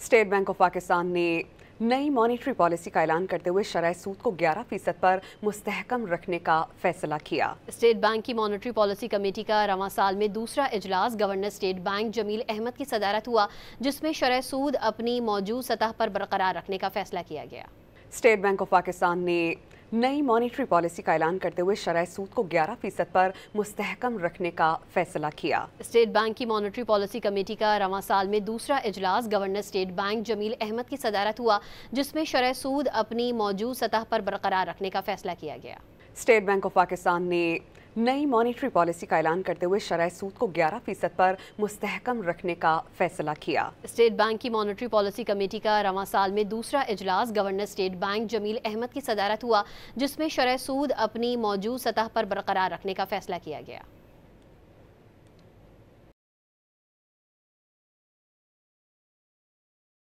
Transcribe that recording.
State bank of Pakistan ने नई monetary policy का ऐलान करते हुए शरह सूद को 11% पर मुस्तहकम रखने का फैसला किया। स्टेट बैंक की मॉनेटरी पॉलिसी कमेटी का रवां साल में दूसरा इजलास governor state bank Jameel Ahmed की सदारत हुआ, जिसमें शरह सूद अपनी मौजूद सतह पर बरकरार रखने का फैसला किया गया। स्टेट बैंक ऑफ पाकिस्तान ने नई मॉनेटरी पॉलिसी का ऐलान करते हुए शरह सूद को 11% पर मुस्तहकम रखने का फैसला किया। स्टेट बैंक की मॉनेटरी पॉलिसी कमेटी का रवां साल में दूसरा इजलास governor state bank Jameel Ahmed की सदारत हुआ, जिसमें शरह सूद अपनी मौजूद सतह पर बरकरार रखने का फैसला किया गया। स्टेट बैंक ऑफ पाकिस्तान ने नई मॉनेटरी पॉलिसी का ऐलान करते हुए शरह सूद को 11% पर मुस्तहकम रखने का फैसला किया। स्टेट बैंक की मॉनेटरी पॉलिसी कमेटी का रवां साल में दूसरा इजलास governor state bank Jameel Ahmed की सदारत हुआ, जिसमें शरह सूद अपनी मौजूद सतह पर बरकरार रखने का फैसला किया गया।